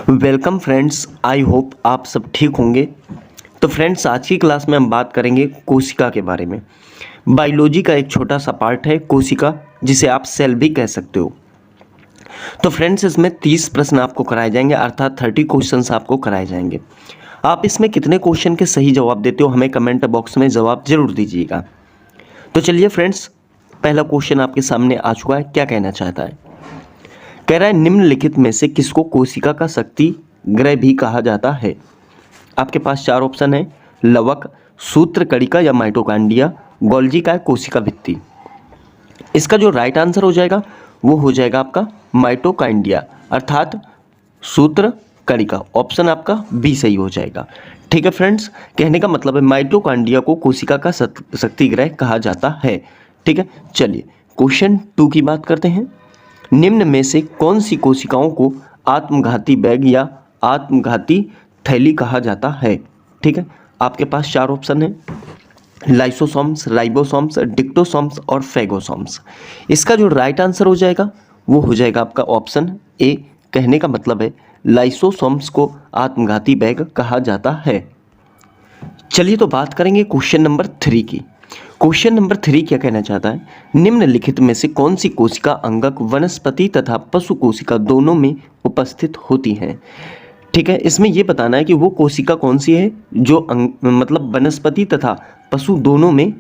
Welcome friends, I hope आप सब ठीक होंगे। तो फ्रेंड्स, आज की क्लास में हम बात करेंगे कोशिका के बारे में। बायोलॉजी का एक छोटा सा पार्ट है कोशिका, जिसे आप सेल भी कह सकते हो। तो फ्रेंड्स, इसमें 30 प्रश्न आपको कराए जाएंगे, अर्थात 30 क्वेश्चंस आपको कराए जाएंगे। आप इसमें कितने क्वेश्चन के सही जवाब देते हो, हमें कमेंट बॉक्स में जवाब जरूर दीजिएगा। तो चलिए फ्रेंड्स, पहला क्वेश्चन आपके सामने आ चुका है। क्या कहना चाहता है? कह रहा है निम्नलिखित में से किसको कोशिका का शक्ति ग्रह भी कहा जाता है। आपके पास 4 ऑप्शन है: लवक, सूत्रकणिका या माइटोकॉन्ड्रिया, गोल्गी का कोशिका भित्ति। इसका जो राइट आंसर हो जाएगा वो हो जाएगा आपका माइटोकॉन्ड्रिया, अर्थात सूत्रकणिका। ऑप्शन आपका बी सही हो जाएगा। ठीक है फ्रेंड्स, कहने का मतलब है माइटोकॉन्ड्रिया को कोशिका का शक्ति ग्रह कहा जाता है। ठीक है, चलिए क्वेश्चन 2 की बात करते हैं। निम्न में से कौन सी कोशिकाओं को आत्मघाती बैग या आत्मघाती थैली कहा जाता है? ठीक है, आपके पास 4 ऑप्शन है: लाइसोसोम्स, राइबोसोम्स, डिक्टोसोम्स और फेगोसोम्स। इसका जो राइट आंसर हो जाएगा वो हो जाएगा आपका ऑप्शन ए। कहने का मतलब है लाइसोसोम्स को आत्मघाती बैग कहा जाता है। चलिए तो बात करेंगे क्वेश्चन नंबर 3 की। क्वेश्चन नंबर 3 क्या कहना चाहता है? निम्नलिखित में से कौन सी कोशिका अंगक वनस्पति तथा पशु कोशिका दोनों में उपस्थित होती है? ठीक है, इसमें यह बताना है कि वो कोशिका कौन सी है जो मतलब वनस्पति तथा पशु दोनों में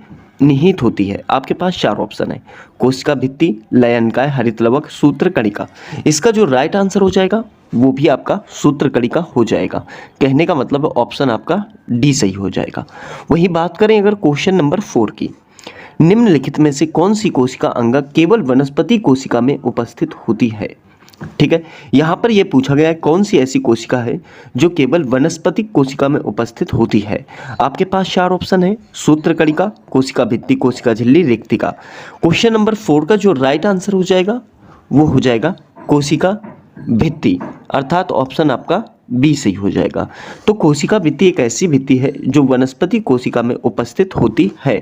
निहित होती है। आपके पास 4 ऑप्शन है: कोशिका भित्ति, लयनकाय, हरितलवक, सूत्रकणिका। इसका जो राइट आंसर हो जाएगा वो भी आपका सूत्रकणिका हो जाएगा। कहने का मतलब ऑप्शन आपका डी सही हो जाएगा। वही बात करें अगर क्वेश्चन नंबर 4 की, निम्नलिखित में से कौन सी कोशिका अंगक केवल वनस्पति कोशिका में उपस्थित होती है? ठीक है, यहाँ पर यह पूछा गया है कौन सी ऐसी कोशिका है जो केवल वनस्पति कोशिका में उपस्थित होती है। आपके पास 4 ऑप्शन है: सूत्रकणिका, कोशिका भित्ति, कोशिका झिल्ली, रिक्तिका। क्वेश्चन नंबर 4 का जो राइट आंसर हो जाएगा वो हो जाएगा कोशिका भित्ति, अर्थात ऑप्शन आपका बी सही हो जाएगा। तो कोशिका भित्ति एक ऐसी भित्ति है जो वनस्पति कोशिका में उपस्थित होती है।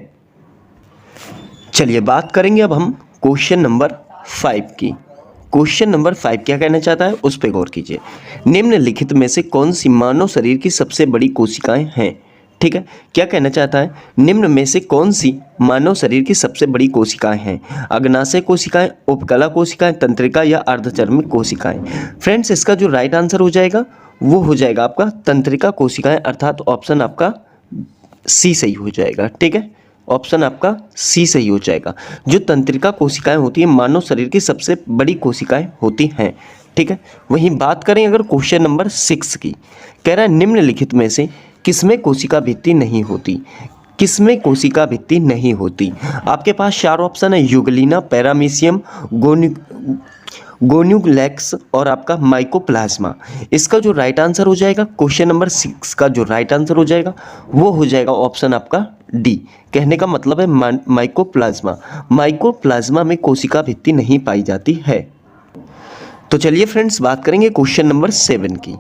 चलिए बात करेंगे अब हम क्वेश्चन नंबर 5 की। क्वेश्चन नंबर 5 क्या कहना चाहता है उस पर गौर कीजिए। निम्नलिखित में से कौन सी मानव शरीर की सबसे बड़ी कोशिकाएं हैं? ठीक है, क्या कहना चाहता है? निम्न में से कौन सी मानव शरीर की सबसे बड़ी कोशिकाएं हैं? अग्नाशय कोशिकाएं, उपकला कोशिकाएं, तंत्रिका या अर्धचर्मिक कोशिकाएं। फ्रेंड्स, इसका जो राइट आंसर हो जाएगा वो हो जाएगा आपका तंत्रिका कोशिकाएं, अर्थात ऑप्शन आपका सी सही हो जाएगा। ठीक है, ऑप्शन आपका सी सही हो जाएगा। जो तंत्रिका कोशिकाएं होती हैं मानव शरीर की सबसे बड़ी कोशिकाएं होती हैं। ठीक है, वहीं बात करें अगर क्वेश्चन नंबर 6 की, कह रहा है निम्नलिखित में से किसमें कोशिका भित्ति नहीं होती? किसमें कोशिका भित्ति नहीं होती? आपके पास 4 ऑप्शन है: यूगलिना, पैरामीशियम, गोन्यूलेक्स और आपका माइकोप्लाज्मा। इसका जो राइट आंसर हो जाएगा क्वेश्चन नंबर 6 का जो राइट आंसर हो जाएगा वो हो जाएगा ऑप्शन आपका डी। कहने का मतलब है माइकोप्लाज्मा। माइकोप्लाज्मा में कोशिका भित्ति नहीं पाई जाती है। तो चलिए फ्रेंड्स, बात करेंगे क्वेश्चन नंबर 7 की।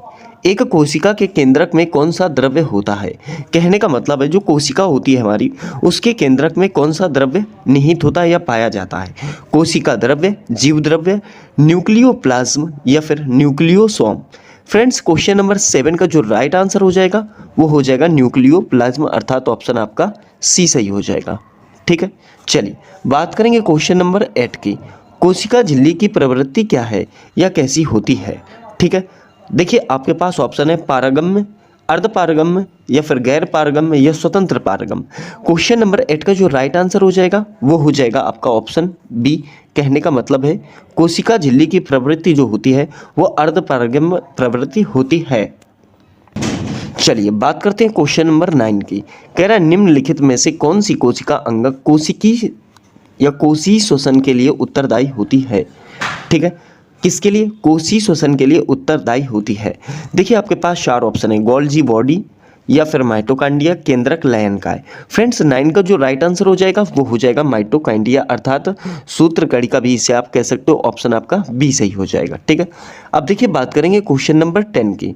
एक कोशिका के केंद्रक में कौन सा द्रव्य होता है? कहने का मतलब है जो कोशिका होती है हमारी, उसके केंद्रक में कौन सा द्रव्य निहित होता है या पाया जाता है? कोशिका द्रव्य, जीव द्रव्य, न्यूक्लियोप्लाज्म या फिर न्यूक्लियोसोम। फ्रेंड्स, क्वेश्चन नंबर 7 का जो राइट आंसर हो जाएगा वो हो जाएगा न्यूक्लियोप्लाज्म, अर्थात ऑप्शन आपका सी सही हो जाएगा। ठीक है, चलिए बात करेंगे क्वेश्चन नंबर 8 की। कोशिका झिल्ली की प्रवृत्ति क्या है या कैसी होती है? ठीक है, देखिए आपके पास ऑप्शन है पारगम्य, अर्धपारगम्य या फिर गैर पारगम्य या स्वतंत्र पारगम्य। क्वेश्चन नंबर 8 का जो राइट आंसर हो जाएगा वो हो जाएगा आपका ऑप्शन बी। कहने का मतलब है कोशिका झिल्ली की प्रवृत्ति जो होती है वो अर्धपारगम्य प्रवृत्ति होती है। चलिए बात करते हैं क्वेश्चन नंबर 9 की। कह रहा है निम्नलिखित में से कौन सी कोशिका अंगक कोशिकी या कोशी श्वसन के लिए उत्तरदायी होती है? ठीक है, किसके लिए? कोशी श्वसन के लिए उत्तरदायी होती है। देखिए आपके पास 4 ऑप्शन है: गोल्गी बॉडी या फिर माइटोकॉन्ड्रिया, केंद्रक, लयनकाय। फ्रेंड्स, 9 का जो राइट आंसर हो जाएगा वो हो जाएगा माइटोकॉन्ड्रिया, अर्थात सूत्रकणिका भी इसे आप कह सकते हो। ऑप्शन आपका बी सही हो जाएगा। ठीक है, अब देखिए बात करेंगे क्वेश्चन नंबर 10 की।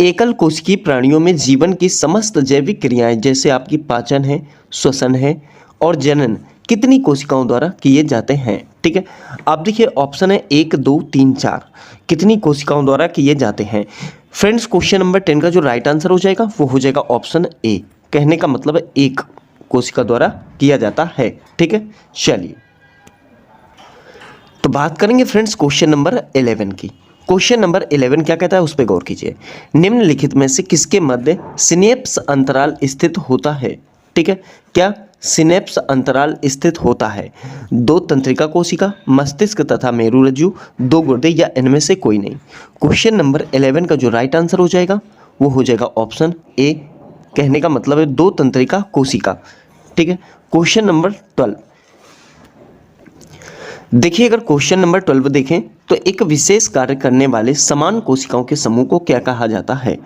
एकल कोशिकीय प्राणियों में जीवन की समस्त जैविक क्रियाएं जैसे आपकी पाचन है, श्वसन है और जनन कितनी कोशिकाओं द्वारा किए जाते हैं। ठीक है, आप देखिए ऑप्शन है 1 2 3 4, कितनी कोशिकाओं द्वारा किए जाते हैं। फ्रेंड्स क्वेश्चन नंबर 10 का जो राइट आंसर हो जाएगा वो हो जाएगा ऑप्शन ए, कहने का मतलब है एक कोशिका द्वारा किया जाता है। ठीक है, चलिए तो बात करेंगे फ्रेंड्स क्वेश्चन नंबर 11 की। क्वेश्चन नंबर 11 क्या कहता है उस पर गौर कीजिए। निम्नलिखित में से किसके मध्य सिनेप्स अंतराल स्थित होता है। ठीक है, क्या सिनेप्स अंतराल स्थित होता है। दो तंत्रिका कोशिका, मस्तिष्क तथा मेरुरज्जु, दो गुर्दे या इनमें से कोई नहीं। क्वेश्चन नंबर 11 का जो राइट आंसर हो जाएगा वो हो जाएगा ऑप्शन ए, कहने का मतलब है दो तंत्रिका कोशिका। ठीक है, क्वेश्चन नंबर 12 देखिए, अगर क्वेश्चन नंबर 12 देखें तो एक विशेष कार्य करने वाले समान कोशिकाओं के समूह को क्या कहा जाता है।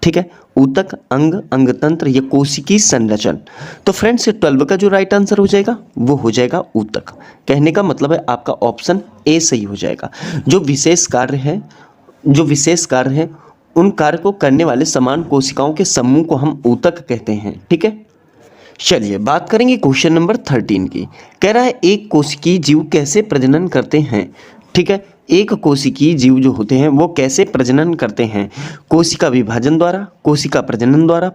ठीक है, ऊतक, अंग, अंगतंत्र या कोशिकीय संरचन। तो फ्रेंड्स 12 का जो राइट आंसर हो जाएगा वो हो जाएगा ऊतक, कहने का मतलब है आपका ऑप्शन ए सही हो जाएगा। जो विशेष कार्य है उन कार्य को करने वाले समान कोशिकाओं के समूह को हम ऊतक कहते हैं। ठीक है, चलिए बात करेंगे क्वेश्चन नंबर 13 की। कह रहा है एक कोशिकीय जीव कैसे प्रजनन करते हैं। ठीक है, एक कोशिकीय जीव जो होते हैं वो कैसे प्रजनन करते हैं। कोशिका विभाजन द्वारा, कोशिका प्रजनन द्वारा,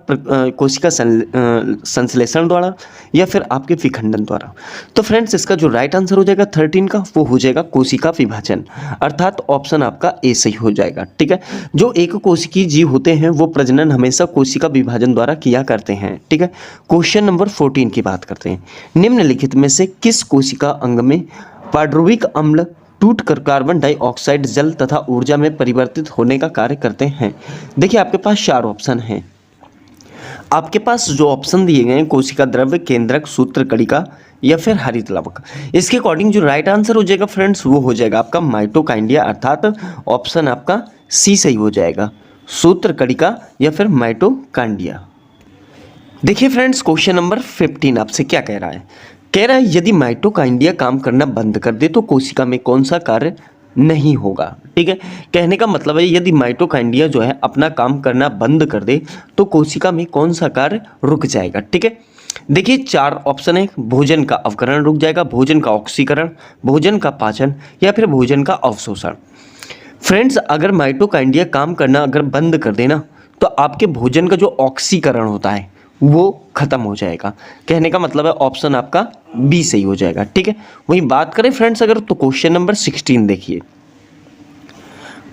कोशिका संश्लेषण द्वारा या फिर आपके विखंडन द्वारा। तो फ्रेंड्स इसका जो राइट आंसर हो जाएगा 13 का वो हो जाएगा कोशिका विभाजन, अर्थात ऑप्शन आपका ए सही हो जाएगा। ठीक है, जो एक कोशिकीय जीव होते हैं वो प्रजनन हमेशा कोशिका विभाजन द्वारा किया करते हैं। ठीक है, क्वेश्चन नंबर 14 की बात करते हैं। निम्नलिखित में से किस कोशिका अंग में पार्ड्रोविक अम्ल टूट कर कार्बन डाइऑक्साइड जल तथा ऊर्जा में परिवर्तित होने का कार्य करते हैं। देखिए आपके पास 4 ऑप्शन हैं। आपके पास जो ऑप्शन दिए गए हैं कोशिका द्रव्य, केंद्रक, सूत्रकणिका या फिर हरित लवक, इसके अकॉर्डिंग जो राइट आंसर हो जाएगा फ्रेंड्स वो हो जाएगा आपका माइटोकाइंडिया, अर्थात ऑप्शन आपका सी सही हो जाएगा, सूत्रकणिका या फिर माइटोकांडिया। देखिए फ्रेंड्स क्वेश्चन नंबर 15 आपसे क्या कह रहा है यदि माइटोकाइंडिया काम करना बंद कर दे तो कोशिका में कौन सा कार्य नहीं होगा। ठीक है, कहने का मतलब है यदि माइटोकाइंडिया जो है अपना काम करना बंद कर दे तो कोशिका में कौन सा कार्य रुक जाएगा। ठीक है, देखिए 4 ऑप्शन है। भोजन का अवकरण रुक जाएगा, भोजन का ऑक्सीकरण, भोजन का पाचन या फिर भोजन का अवशोषण। फ्रेंड्स अगर माइटोकाइंडिया काम करना अगर बंद कर देना तो आपके भोजन का जो ऑक्सीकरण होता है वो खत्म हो जाएगा, कहने का मतलब है ऑप्शन आपका बी सही हो जाएगा। ठीक है, वही बात करें फ्रेंड्स अगर तो क्वेश्चन नंबर 16 देखिए।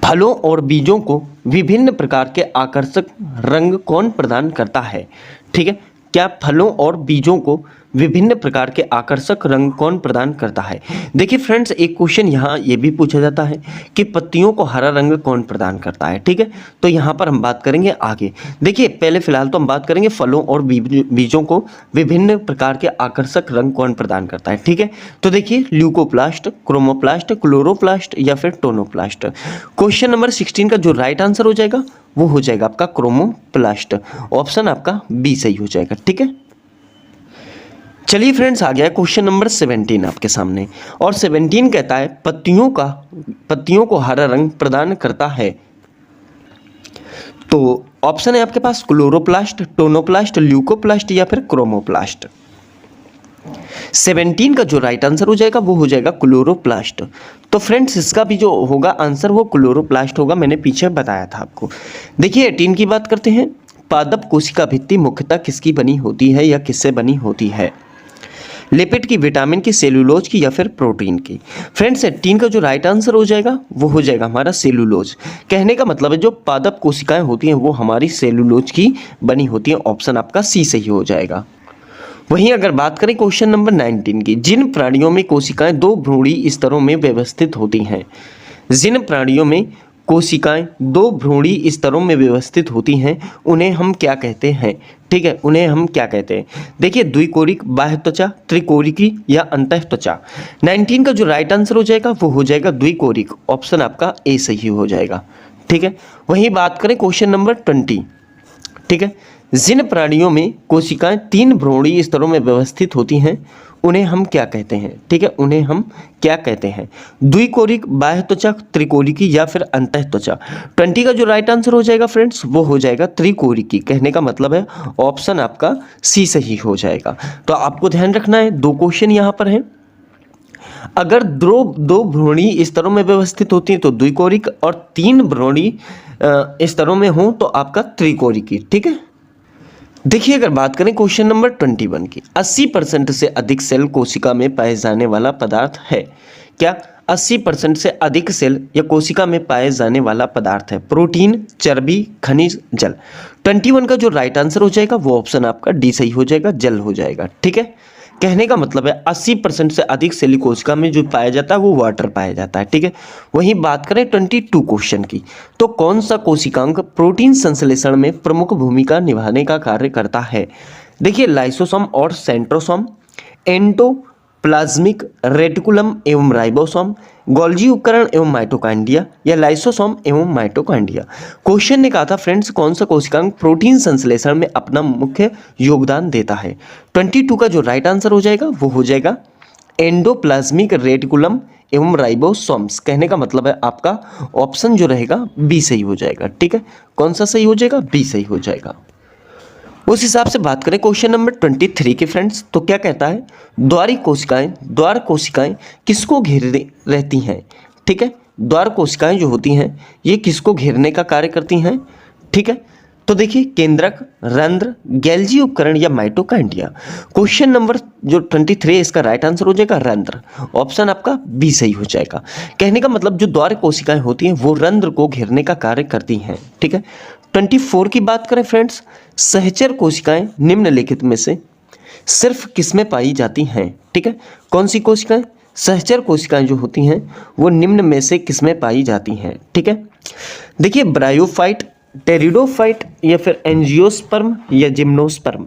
फलों और बीजों को विभिन्न प्रकार के आकर्षक रंग कौन प्रदान करता है। ठीक है, क्या फलों और बीजों को विभिन्न प्रकार के आकर्षक रंग कौन प्रदान करता है। देखिए फ्रेंड्स एक क्वेश्चन यहाँ ये भी पूछा जाता है कि पत्तियों को हरा रंग कौन प्रदान करता है। ठीक है, तो यहाँ पर हम बात करेंगे आगे। देखिए पहले फिलहाल तो हम बात करेंगे फलों और बीजों को विभिन्न प्रकार के आकर्षक रंग कौन प्रदान करता है। ठीक है, तो देखिए ल्यूकोप्लास्ट, क्रोमोप्लास्ट, क्लोरोप्लास्ट या फिर टोनोप्लास्ट। क्वेश्चन नंबर 16 का जो राइट आंसर हो जाएगा वो हो जाएगा आपका क्रोमोप्लास्ट, ऑप्शन आपका बी सही हो जाएगा। ठीक है, चलिए फ्रेंड्स आ गया क्वेश्चन नंबर 17 आपके सामने, और 17 कहता है पत्तियों को हरा रंग प्रदान करता है। तो ऑप्शन है आपके पास क्लोरोप्लास्ट, टोनोप्लास्ट, ल्यूकोप्लास्ट या फिर क्रोमोप्लास्ट। 17 का जो राइट आंसर हो जाएगा वो हो जाएगा क्लोरोप्लास्ट। तो फ्रेंड्स इसका भी जो होगा आंसर वो क्लोरोप्लास्ट होगा, मैंने पीछे बताया था आपको। देखिए 18 की बात करते हैं। पादप कोशिका भित्ति मुख्यतः किसकी बनी होती है या किससे बनी होती है। लिपिड की, विटामिन की, सेलुलोज की या फिर प्रोटीन की। फ्रेंड्स 18 का जो राइट आंसर हो जाएगा वो हो जाएगा हमारा सेलुलोज, कहने का मतलब है जो पादप कोशिकाएं होती हैं वो हमारी सेलुलोज की बनी होती हैं, ऑप्शन आपका सी सही हो जाएगा। वहीं अगर बात करें क्वेश्चन नंबर 19 की, जिन प्राणियों में कोशिकाएं 2 भ्रूणी स्तरों में व्यवस्थित होती हैं। जिन प्राणियों में कोशिकाएं 2 भ्रूणी स्तरों में व्यवस्थित होती हैं उन्हें हम क्या कहते हैं। ठीक है, उन्हें हम क्या कहते हैं। देखिए द्विकोरिक, बाह्य त्वचा, त्रिकोरिकी या अंतः त्वचा। 19 का जो राइट आंसर हो जाएगा वो हो जाएगा द्विकोरिक, ऑप्शन आपका ए सही हो जाएगा। ठीक है, वहीं बात करें क्वेश्चन नंबर 20। ठीक है, जिन प्राणियों में कोशिकाएं 3 भ्रूणी स्तरों में व्यवस्थित होती हैं उन्हें हम क्या कहते हैं? ठीक है, उन्हें हम क्या कहते हैं? द्विकोरिक, बाह्य त्वचा, त्रिकोरिकी या फिर अंतः त्वचा। 20 का जो राइट आंसर हो जाएगा फ्रेंड्स वो हो जाएगा त्रिकोरिकी। कहने का मतलब है ऑप्शन आपका सी सही हो जाएगा। तो आपको ध्यान रखना है, 2 क्वेश्चन यहाँ पर हैं। अगर दो भ्रूणी स्तरों में व्यवस्थित होती हैं तो द्विकोरिक, और 3 भ्रूणी स्तरों में हो तो आपका त्रिकोरिकी। ठीक है, देखिए अगर बात करें क्वेश्चन नंबर 21 की, 80% से अधिक सेल कोशिका में पाए जाने वाला पदार्थ है क्या? 80% से अधिक सेल या कोशिका में पाए जाने वाला पदार्थ है प्रोटीन, चर्बी, खनिज, जल। 21 का जो राइट आंसर हो जाएगा वो ऑप्शन आपका डी सही हो जाएगा, जल हो जाएगा। ठीक है, कहने का मतलब है 80% से अधिक सेल कोशिका में जो पाया जाता है वो वाटर पाया जाता है। ठीक है, वहीं बात करें 22 क्वेश्चन की, तो कौन सा कोशिकांग प्रोटीन संश्लेषण में प्रमुख भूमिका निभाने का कार्य करता है? देखिए लाइसोसोम और सेंट्रोसोम, एंडोप्लाज्मिक रेटिकुलम एवं राइबोसोम, गोल्जी उपकरण एवं माइटोकांड्रिया, या लाइसोसोम एवं माइटोकांड्रिया। क्वेश्चन ने कहा था फ्रेंड्स कौन सा कोशिकांग प्रोटीन संश्लेषण में अपना मुख्य योगदान देता है? 22 का जो राइट आंसर हो जाएगा वो हो जाएगा एंडोप्लाज्मिक रेटिकुलम एवं राइबोसोम्स। कहने का मतलब है आपका ऑप्शन जो रहेगा बी सही हो जाएगा। ठीक है, कौन सा सही हो जाएगा? बी सही हो जाएगा। उस हिसाब से बात करें क्वेश्चन नंबर 23 के फ्रेंड्स, तो क्या कहता है? द्वार कोशिकाएं किसको घेरे रहती हैं? ठीक है, द्वार कोशिकाएं जो होती हैं ये किसको घेरने का कार्य करती हैं? ठीक है, तो देखिए केंद्रक, रंध्र, गैल्जी उपकरण या माइटोकांड्रिया। क्वेश्चन नंबर जो 23 इसका राइट आंसर हो जाएगा रंध्र। ऑप्शन आपका बी सही हो जाएगा। कहने का मतलब जो द्वार कोशिकाएं होती हैं वो रंध्र को घेरने का कार्य करती हैं। ठीक है, 24 की बात करें फ्रेंड्स, सहचर कोशिकाएं निम्नलिखित में से सिर्फ किसमें पाई जाती हैं? ठीक है, कौन सी कोशिकाएं? सहचर कोशिकाएं जो होती हैं वो निम्न में से किसमें पाई जाती हैं? ठीक है, देखिए ब्रायोफाइट, टेरिडोफाइट या फिर एंजियोस्पर्म या जिम्नोस्पर्म।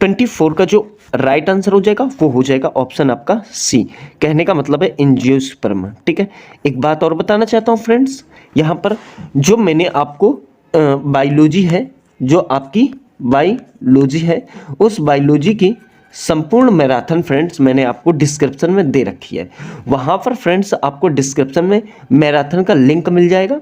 24 का जो राइट आंसर हो जाएगा वो हो जाएगा ऑप्शन आपका सी। कहने का मतलब है एंजियोस्पर्म। ठीक है, एक बात और बताना चाहता हूँ फ्रेंड्स, यहाँ पर जो मैंने आपको बायोलॉजी है, जो आपकी बायोलॉजी है, उस बायोलॉजी की संपूर्ण मैराथन फ्रेंड्स मैंने आपको डिस्क्रिप्शन में दे रखी है। वहाँ पर फ्रेंड्स आपको डिस्क्रिप्शन में मैराथन का लिंक मिल जाएगा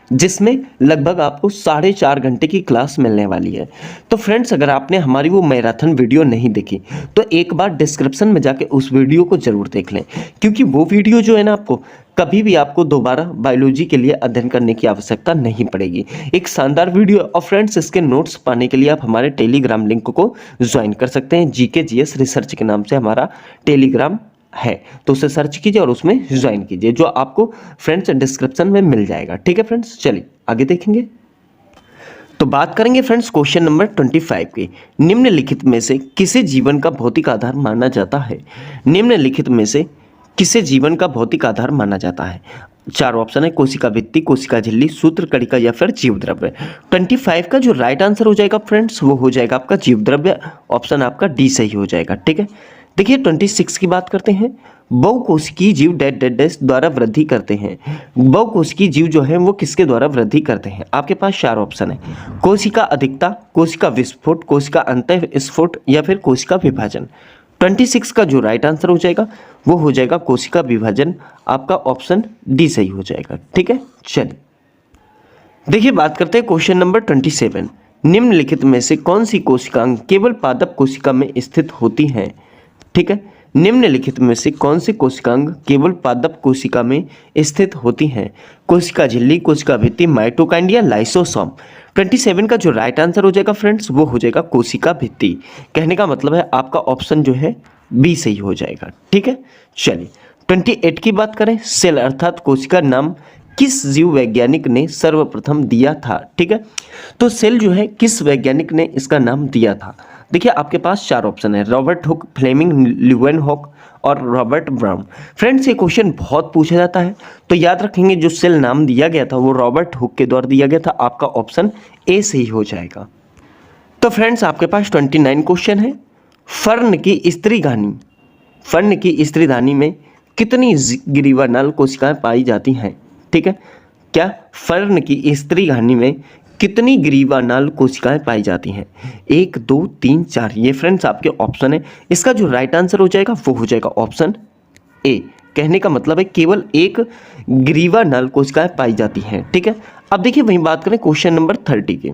जिसमें लगभग आपको 4.5 घंटे की क्लास मिलने वाली है। तो फ्रेंड्स अगर आपने हमारी वो मैराथन वीडियो नहीं देखी तो एक बार डिस्क्रिप्शन में जाके उस वीडियो को ज़रूर देख लें, क्योंकि वो वीडियो जो है ना आपको कभी भी आपको दोबारा बायोलॉजी के लिए अध्ययन करने की आवश्यकता नहीं पड़ेगी। एक शानदार वीडियो। और फ्रेंड्स इसके नोट्स पाने के लिए आप हमारे टेलीग्राम लिंक को ज्वाइन कर सकते हैं। GKGS रिसर्च के नाम से हमारा टेलीग्राम है, तो उसे सर्च कीजिए और उसमें ज्वाइन कीजिए, जो आपको फ्रेंड्स डिस्क्रिप्शन में मिल जाएगा। ठीक है फ्रेंड्स, चलिए आगे देखेंगे। तो बात करेंगे फ्रेंड्स क्वेश्चन नंबर 25 की, निम्नलिखित में से किसे जीवन का भौतिक आधार माना जाता है? निम्नलिखित में से किसे जीवन का भौतिक आधार माना जाता है? 4 ऑप्शन है, कोशिका भित्ति, कोशिका झिल्ली, सूत्र कणिका या फिर जीव द्रव्य। 25 का जो राइट आंसर हो जाएगा फ्रेंड्स वो हो जाएगा आपका जीव द्रव्य। ऑप्शन आपका डी सही हो जाएगा। ठीक है, देखिए 26 की बात करते हैं। बहुकोशिकीय जीव डैश द्वारा वृद्धि करते हैं। बहुकोशिकीय जीव जो है वो किसके द्वारा वृद्धि करते हैं? आपके पास 4 ऑप्शन है, कोशिका अधिकता, कोशिका विस्फोट, कोशिका अंतःस्फोट या फिर कोशिका विभाजन। 26 का जो राइट आंसर हो जाएगा वो हो जाएगा कोशिका विभाजन। आपका ऑप्शन डी सही हो जाएगा। ठीक है, चलिए देखिए बात करते हैं क्वेश्चन नंबर 27। निम्नलिखित में से कौन सी कोशिकांग केवल पादप कोशिका में स्थित होती हैं? ठीक है, निम्नलिखित में से कौन सी कोशिकांग केवल पादप कोशिका में स्थित होती हैं? कोशिका झिल्ली, कोशिका भित्ति, माइटोकांड्रिया, लाइसोसोम। 27 का जो राइट आंसर हो जाएगा फ्रेंड्स वो हो जाएगा कोशिका भित्ति। कहने का मतलब है आपका ऑप्शन जो है बी सही हो जाएगा। ठीक है, चलिए 28 की बात करें, सेल अर्थात कोशिका नाम किस जीव वैज्ञानिक ने सर्वप्रथम दिया था? ठीक है, तो सेल जो है किस वैज्ञानिक ने इसका नाम दिया था? देखिए आपके पास 4 ऑप्शन है, रॉबर्ट हुक, फ्लेमिंग ल्यूवेनहॉक और रॉबर्ट ब्राउन। फ्रेंड्स ये क्वेश्चन बहुत पूछा जाता है, तो याद रखेंगे जो सेल नाम दिया गया था वो रॉबर्ट हुक के द्वारा दिया गया था। आपका ऑप्शन ए सही हो जाएगा। तो फ्रेंड्स आपके पास 29 क्वेश्चन है। फर्न की स्त्रीधानी में कितनी ग्रीवानल कोशिकाएं पाई जाती हैं? ठीक है, क्या फर्न की स्त्रीधानी में कितनी ग्रीवानल कोशिकाएं पाई जाती हैं? 1, 2, 3, 4। ये फ्रेंड्स आपके ऑप्शन है। इसका जो राइट आंसर हो जाएगा वो हो जाएगा ऑप्शन ए। कहने का मतलब है केवल एक ग्रीवानल कोशिकाएं पाई जाती हैं। ठीक है, अब देखिए वहीं बात करें क्वेश्चन नंबर 30 की।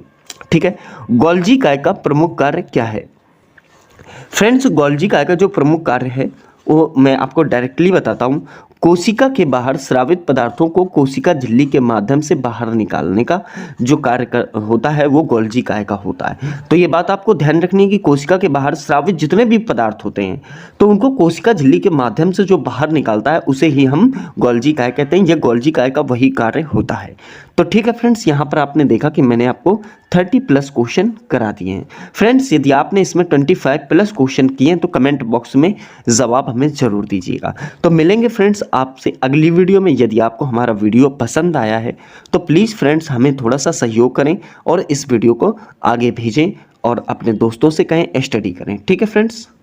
ठीक है, गोल्जी काय का प्रमुख कार्य क्या है? फ्रेंड्स, गोल्जी काय का जो प्रमुख कार्य है वो मैं आपको डायरेक्टली बताता हूँ। कोशिका के बाहर स्रावित पदार्थों को कोशिका झिल्ली के माध्यम से बाहर निकालने का जो कार्य होता है वो गोल्जी काय का होता है। तो ये बात आपको ध्यान रखनी है कि कोशिका के बाहर स्रावित जितने भी पदार्थ होते हैं तो उनको कोशिका झिल्ली के माध्यम से जो बाहर निकालता है उसे ही हम गोल्जी काय कहते हैं। यह गोल्जी काय का वही कार्य होता है। तो ठीक है फ्रेंड्स, यहाँ पर आपने देखा कि मैंने आपको 30+ क्वेश्चन करा दिए हैं। फ्रेंड्स, यदि आपने इसमें 25+ क्वेश्चन किए हैं तो कमेंट बॉक्स में जवाब हमें ज़रूर दीजिएगा। तो मिलेंगे फ्रेंड्स आपसे अगली वीडियो में। यदि आपको हमारा वीडियो पसंद आया है तो प्लीज़ फ्रेंड्स हमें थोड़ा सा सहयोग करें और इस वीडियो को आगे भेजें और अपने दोस्तों से कहें स्टडी करें। ठीक है फ्रेंड्स।